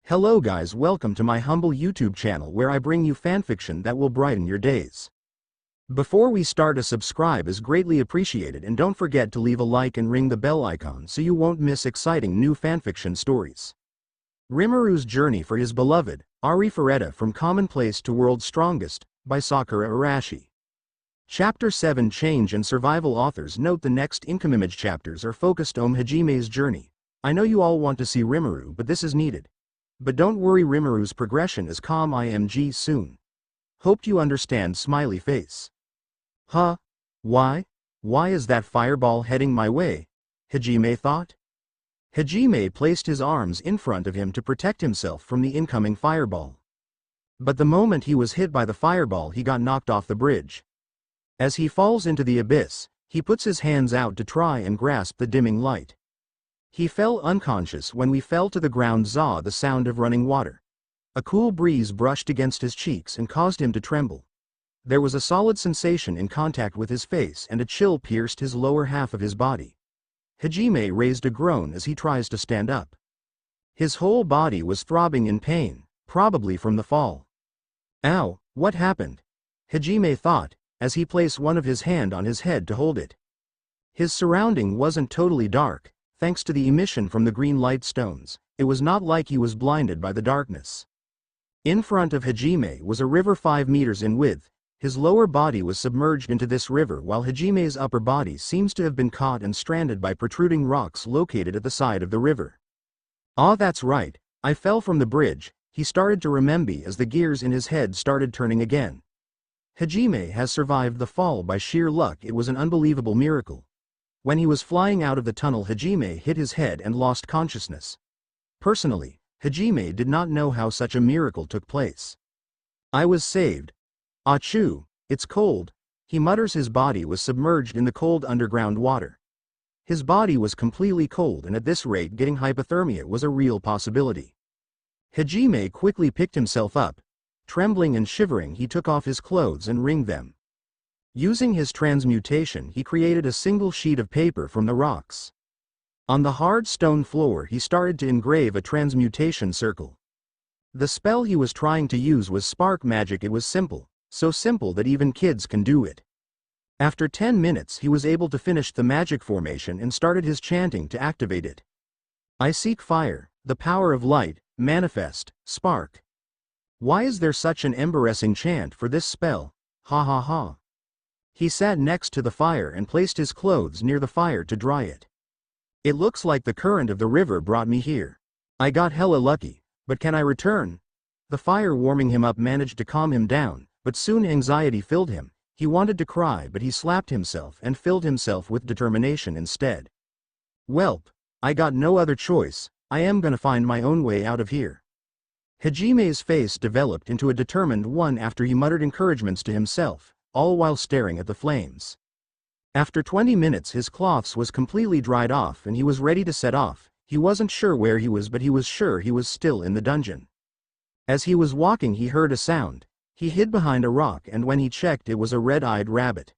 Hello guys, welcome to my humble YouTube channel where I bring you fanfiction that will brighten your days. Before we start, a subscribe is greatly appreciated, and don't forget to leave a like and ring the bell icon so you won't miss exciting new fanfiction stories. Rimuru's journey for his beloved, Arifureta, from commonplace to world's strongest, by Sakura Arashi. Chapter 7 Change and Survival. Authors note the next income-image chapters are focused on Hajime's journey. I know you all want to see Rimuru, but this is needed. But don't worry, Rimuru's progression is calm img soon. Hope you understand, smiley face. Huh? Why? Why is that fireball heading my way? Hajime thought. Hajime placed his arms in front of him to protect himself from the incoming fireball. But the moment he was hit by the fireball, he got knocked off the bridge. As he falls into the abyss, he puts his hands out to try and grasp the dimming light. He fell unconscious when we fell to the ground. The sound of running water. A cool breeze brushed against his cheeks and caused him to tremble. There was a solid sensation in contact with his face, and a chill pierced his lower half of his body. Hajime raised a groan as he tries to stand up. His whole body was throbbing in pain, probably from the fall. Ow, what happened? Hajime thought, as he placed one of his hand on his head to hold it. His surrounding wasn't totally dark, thanks to the emission from the green light stones. It was not like he was blinded by the darkness. In front of Hajime was a river 5 meters in width. His lower body was submerged into this river, while Hajime's upper body seems to have been caught and stranded by protruding rocks located at the side of the river. Ah, that's right, I fell from the bridge, he started to remember as the gears in his head started turning again. Hajime has survived the fall by sheer luck. It was an unbelievable miracle. When he was flying out of the tunnel, Hajime hit his head and lost consciousness. Personally, Hajime did not know how such a miracle took place. I was saved. Achoo, it's cold, he mutters. His body was submerged in the cold underground water. His body was completely cold, and at this rate getting hypothermia was a real possibility. Hajime quickly picked himself up. Trembling and shivering, he took off his clothes and wringed them. Using his transmutation, he created a single sheet of paper from the rocks. On the hard stone floor, he started to engrave a transmutation circle. The spell he was trying to use was spark magic. It was simple, so simple that even kids can do it. After 10 minutes, he was able to finish the magic formation and started his chanting to activate it. I seek fire, the power of light, manifest, spark. Why is there such an embarrassing chant for this spell? Ha ha ha. He sat next to the fire and placed his clothes near the fire to dry it. It looks like the current of the river brought me here. I got hella lucky, but can I return? The fire warming him up managed to calm him down, but soon anxiety filled him. He wanted to cry, but he slapped himself and filled himself with determination instead. Welp, I got no other choice, I am gonna find my own way out of here. Hajime's face developed into a determined one after he muttered encouragements to himself, all while staring at the flames. After 20 minutes his cloths was completely dried off and he was ready to set off. He wasn't sure where he was, but he was sure he was still in the dungeon. As he was walking, he heard a sound. He hid behind a rock, and when he checked, it was a red-eyed rabbit.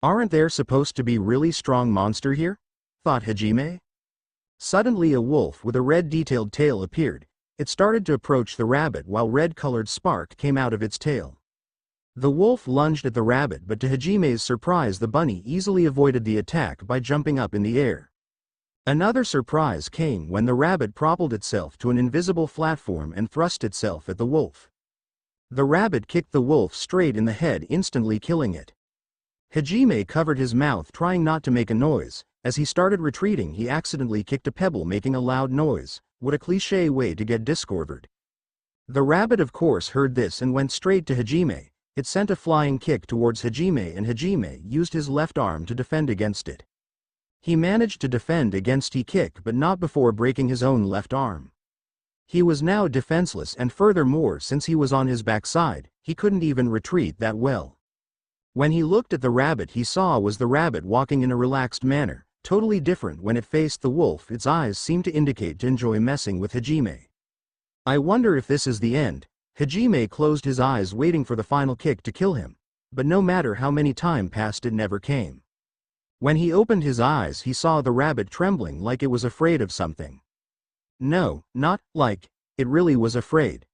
Aren't there supposed to be really strong monster here? Thought Hajime. Suddenly a wolf with a red detailed tail appeared. It started to approach the rabbit while red-colored spark came out of its tail. The wolf lunged at the rabbit, but to Hajime's surprise the bunny easily avoided the attack by jumping up in the air. Another surprise came when the rabbit propelled itself to an invisible platform and thrust itself at the wolf. The rabbit kicked the wolf straight in the head, instantly killing it. Hajime covered his mouth trying not to make a noise. As he started retreating, he accidentally kicked a pebble, making a loud noise. What a cliché way to get discovered. The rabbit of course heard this and went straight to Hajime. It sent a flying kick towards Hajime, and Hajime used his left arm to defend against it. He managed to defend against the kick, but not before breaking his own left arm. He was now defenseless, and furthermore, since he was on his backside, he couldn't even retreat that well. When he looked at the rabbit, he saw was the rabbit walking in a relaxed manner, totally different when it faced the wolf. Its eyes seemed to indicate to enjoy messing with Hajime. I wonder if this is the end. Hajime closed his eyes waiting for the final kick to kill him, but no matter how many time passed, it never came. When he opened his eyes, he saw the rabbit trembling like it was afraid of something. No, not like It really was afraid.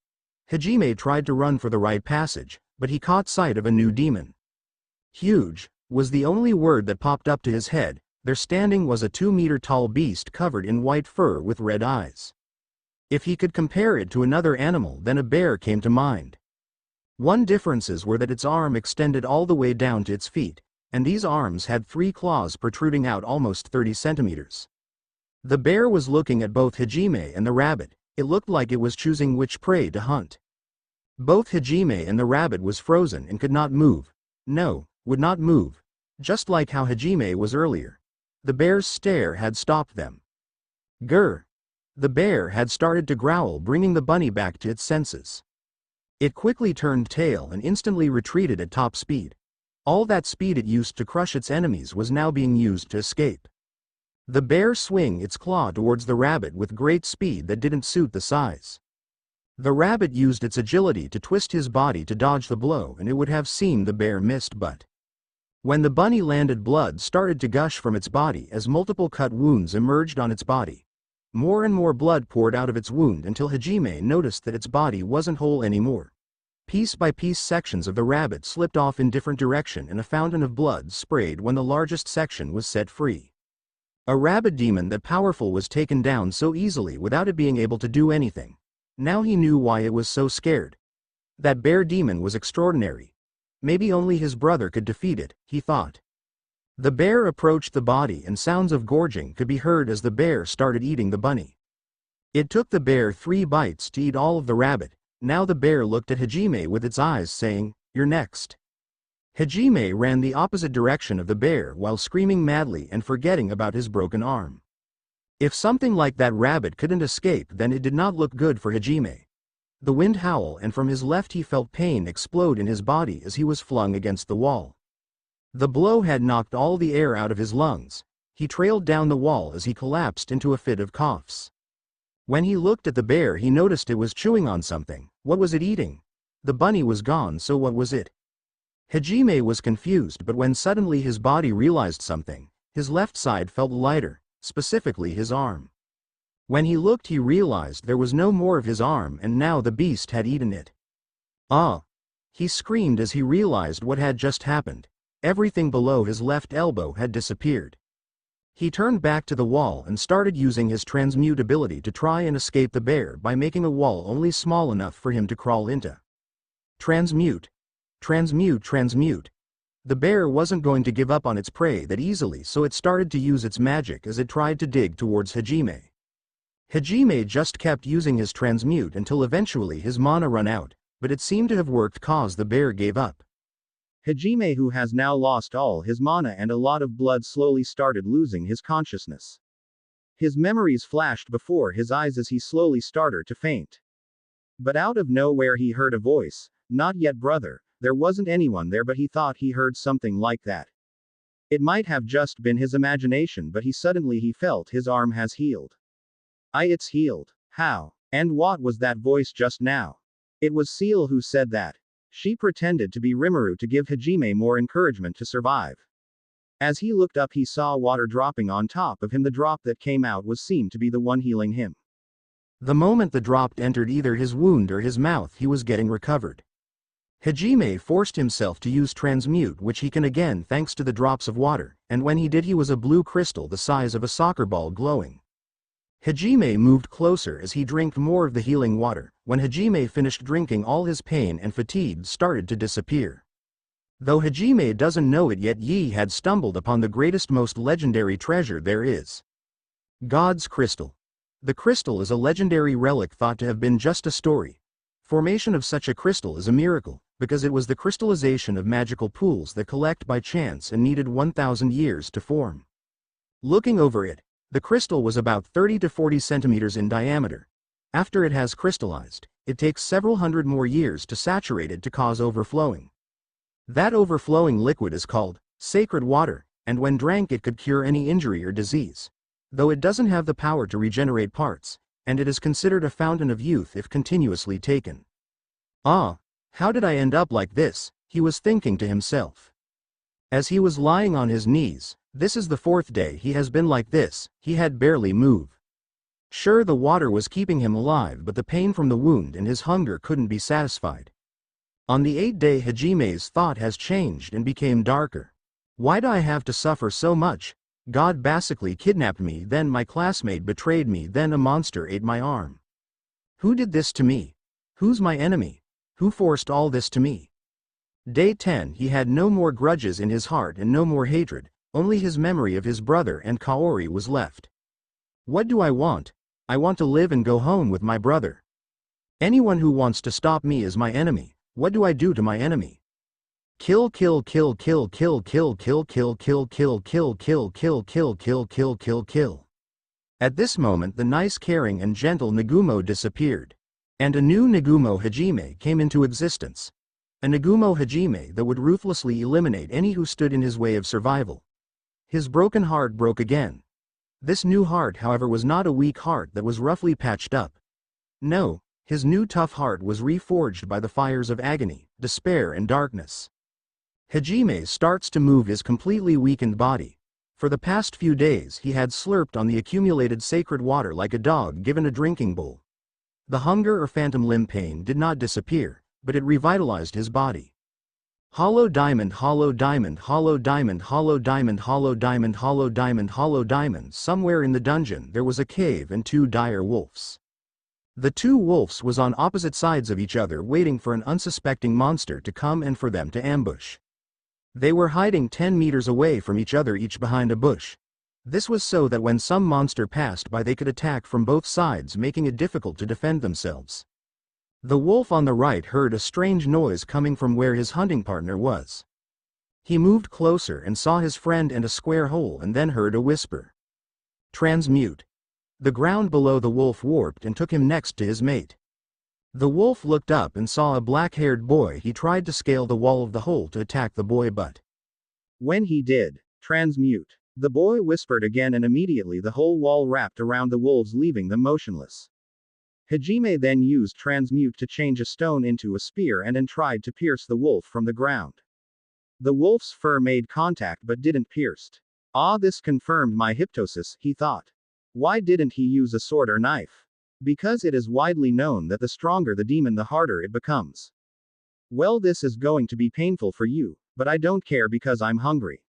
Hajime tried to run for the right passage, but he caught sight of a new demon. Huge was the only word that popped up to his head. There standing was a 2-meter-tall beast covered in white fur with red eyes. If he could compare it to another animal, then a bear came to mind. One differences were that its arm extended all the way down to its feet, and these arms had 3 claws protruding out almost 30 centimeters. The bear was looking at both Hajime and the rabbit. It looked like it was choosing which prey to hunt. Both Hajime and the rabbit was frozen and could not move. No, would not move. Just like how Hajime was earlier. The bear's stare had stopped them. Grr! The bear had started to growl, bringing the bunny back to its senses. It quickly turned tail and instantly retreated at top speed. All that speed it used to crush its enemies was now being used to escape. The bear swung its claw towards the rabbit with great speed that didn't suit the size. The rabbit used its agility to twist his body to dodge the blow, and it would have seemed the bear missed, but when the bunny landed, blood started to gush from its body as multiple cut wounds emerged on its body. More and more blood poured out of its wound until Hajime noticed that its body wasn't whole anymore. Piece by piece sections of the rabbit slipped off in different direction and a fountain of blood sprayed when the largest section was set free. A rabbit demon that powerful was taken down so easily without it being able to do anything. Now he knew why it was so scared. That bear demon was extraordinary. Maybe only his brother could defeat it, he thought. The bear approached the body and sounds of gorging could be heard as the bear started eating the bunny. It took the bear 3 bites to eat all of the rabbit. Now the bear looked at Hajime with its eyes saying, "You're next." Hajime ran the opposite direction of the bear while screaming madly and forgetting about his broken arm. If something like that rabbit couldn't escape, then it did not look good for Hajime. The wind howled, and from his left he felt pain explode in his body as he was flung against the wall. The blow had knocked all the air out of his lungs. He trailed down the wall as he collapsed into a fit of coughs. When he looked at the bear, he noticed it was chewing on something. What was it eating? The bunny was gone, so what was it? Hajime was confused, but when suddenly his body realized something, his left side felt lighter, specifically his arm. When he looked, he realized there was no more of his arm, and now the beast had eaten it. Ah! He screamed as he realized what had just happened. Everything below his left elbow had disappeared. He turned back to the wall and started using his transmute ability to try and escape the bear by making a wall only small enough for him to crawl into. Transmute. Transmute, transmute. The bear wasn't going to give up on its prey that easily, so it started to use its magic as it tried to dig towards Hajime. Hajime just kept using his transmute until eventually his mana ran out, but it seemed to have worked cause the bear gave up. Hajime, who has now lost all his mana and a lot of blood, slowly started losing his consciousness. His memories flashed before his eyes as he slowly started to faint. But out of nowhere he heard a voice. "Not yet, brother." There wasn't anyone there, but he thought he heard something like that. It might have just been his imagination, but he felt his arm has healed. It's healed. How? And what was that voice just now? It was Seal who said that. She pretended to be Rimuru to give Hajime more encouragement to survive. As he looked up, he saw water dropping on top of him. The drop that came out seemed to be the one healing him. The moment the drop entered either his wound or his mouth, he was getting recovered. Hajime forced himself to use transmute, which he can again thanks to the drops of water, and when he did, he was a blue crystal the size of a soccer ball glowing. Hajime moved closer as he drank more of the healing water. When Hajime finished drinking, all his pain and fatigue started to disappear. Though Hajime doesn't know it yet, he had stumbled upon the greatest, most legendary treasure there is. God's crystal. The crystal is a legendary relic thought to have been just a story. Formation of such a crystal is a miracle, because it was the crystallization of magical pools that collect by chance and needed 1,000 years to form. Looking over it, the crystal was about 30 to 40 centimeters in diameter. After it has crystallized, it takes several hundred more years to saturate it to cause overflowing. That overflowing liquid is called sacred water, and when drank it could cure any injury or disease. Though it doesn't have the power to regenerate parts, and it is considered a fountain of youth if continuously taken. Ah, how did I end up like this? He was thinking to himself. As he was lying on his knees, this is the 4th day he has been like this. He had barely moved. Sure, the water was keeping him alive, but the pain from the wound and his hunger couldn't be satisfied. On the 8th day, Hajime's thought has changed and became darker. Why do I have to suffer so much? God basically kidnapped me, then my classmate betrayed me, then a monster ate my arm. Who did this to me? Who's my enemy? Who forced all this to me? Day 10, he had no more grudges in his heart and no more hatred, only his memory of his brother and Kaori was left. What do I want? I want to live and go home with my brother. Anyone who wants to stop me is my enemy. What do I do to my enemy? Kill, kill, kill, kill, kill, kill, kill, kill, kill, kill, kill, kill, kill, kill, kill, kill, kill, kill. At this moment the nice, caring and gentle Nagumo disappeared. And a new Nagumo Hajime came into existence. A Nagumo Hajime that would ruthlessly eliminate any who stood in his way of survival. His broken heart broke again. This new heart, however, was not a weak heart that was roughly patched up. No, his new tough heart was reforged by the fires of agony, despair and darkness. Hajime starts to move his completely weakened body. For the past few days he had slurped on the accumulated sacred water like a dog given a drinking bowl. The hunger or phantom limb pain did not disappear, but it revitalized his body. Hollow diamond, hollow diamond, hollow diamond, hollow diamond, hollow diamond, hollow diamond, hollow diamond. Somewhere in the dungeon there was a cave and two dire wolves. The two wolves was on opposite sides of each other, waiting for an unsuspecting monster to come and for them to ambush. They were hiding 10 meters away from each other, each behind a bush. This was so that when some monster passed by they could attack from both sides, making it difficult to defend themselves. The wolf on the right heard a strange noise coming from where his hunting partner was. He moved closer and saw his friend and a square hole, and then heard a whisper. Transmute. The ground below the wolf warped and took him next to his mate. The wolf looked up and saw a black-haired boy. He tried to scale the wall of the hole to attack the boy, but when he did, transmute. The boy whispered again, and immediately the whole wall wrapped around the wolves, leaving them motionless. Hajime then used transmute to change a stone into a spear and then tried to pierce the wolf from the ground. The wolf's fur made contact but didn't pierce. Ah, this confirmed my hypnosis, he thought. Why didn't he use a sword or knife? Because it is widely known that the stronger the demon, the harder it becomes. Well, this is going to be painful for you, but I don't care because I'm hungry.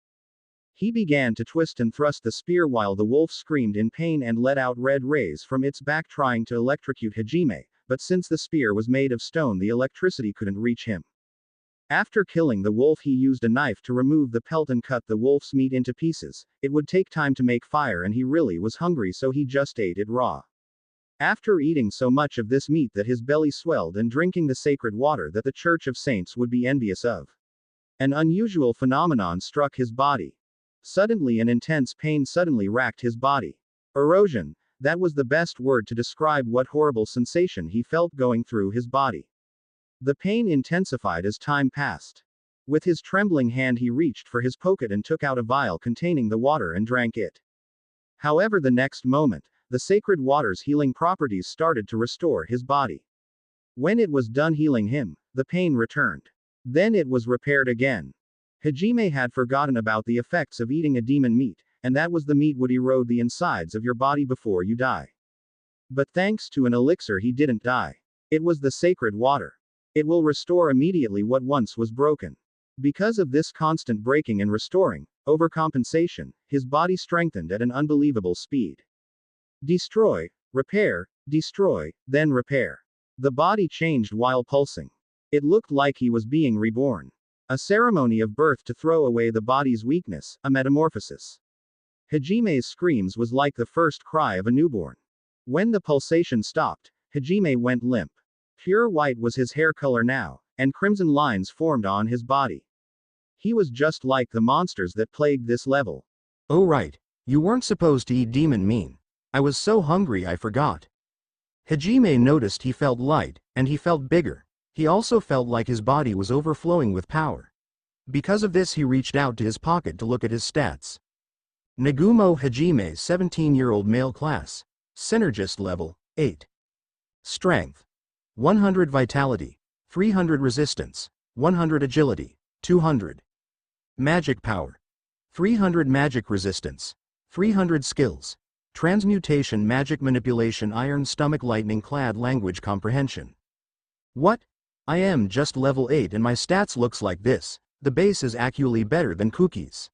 He began to twist and thrust the spear while the wolf screamed in pain and let out red rays from its back, trying to electrocute Hajime, but since the spear was made of stone, the electricity couldn't reach him. After killing the wolf, he used a knife to remove the pelt and cut the wolf's meat into pieces. It would take time to make fire, and he really was hungry, so he just ate it raw. After eating so much of this meat that his belly swelled and drinking the sacred water that the Church of Saints would be envious of, an unusual phenomenon struck his body. Suddenly an intense pain suddenly racked his body. Erosion, that was the best word to describe what horrible sensation he felt going through his body. The pain intensified as time passed. With his trembling hand he reached for his pocket and took out a vial containing the water and drank it. However, the next moment, the sacred water's healing properties started to restore his body. When it was done healing him, the pain returned. Then it was repaired again. Hajime had forgotten about the effects of eating a demon meat, and that was the meat would erode the insides of your body before you die. But thanks to an elixir he didn't die. It was the sacred water. It will restore immediately what once was broken. Because of this constant breaking and restoring, overcompensation, his body strengthened at an unbelievable speed. Destroy, repair, destroy, then repair. The body changed while pulsing. It looked like he was being reborn. A ceremony of birth to throw away the body's weakness, a metamorphosis. Hajime's screams was like the first cry of a newborn. When the pulsation stopped, Hajime went limp. Pure white was his hair color now, and crimson lines formed on his body. He was just like the monsters that plagued this level. Oh right, you weren't supposed to eat demon meat. I was so hungry I forgot. Hajime noticed he felt light, and he felt bigger. He also felt like his body was overflowing with power. Because of this he reached out to his pocket to look at his stats. Nagumo Hajime, 17-year-old male class. Synergist level, 8. Strength, 100 vitality, 300 resistance, 100 agility, 200. Magic power, 300 magic resistance, 300 skills, Transmutation, magic manipulation, iron stomach, lightning clad, language comprehension. What? I am just level 8 and my stats looks like this. The base is actually better than Cookie's.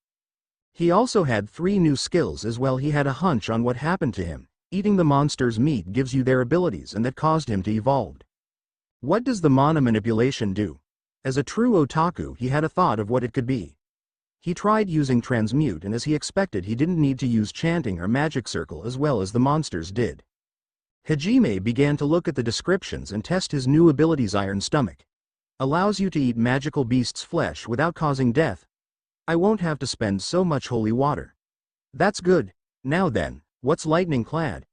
He also had 3 new skills as well. He had a hunch on what happened to him. Eating the monster's meat gives you their abilities, and that caused him to evolve. What does the mana manipulation do? As a true otaku, he had a thought of what it could be. He tried using transmute, and as he expected, he didn't need to use chanting or magic circle as well as the monsters did. Hajime began to look at the descriptions and test his new abilities. Iron stomach allows you to eat magical beasts' flesh without causing death. I won't have to spend so much holy water. That's good. Now then, what's lightning clad?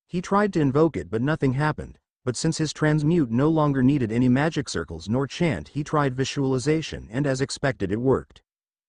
He tried to invoke it but nothing happened, but since his transmute no longer needed any magic circles nor chant, he tried visualization and as expected it worked.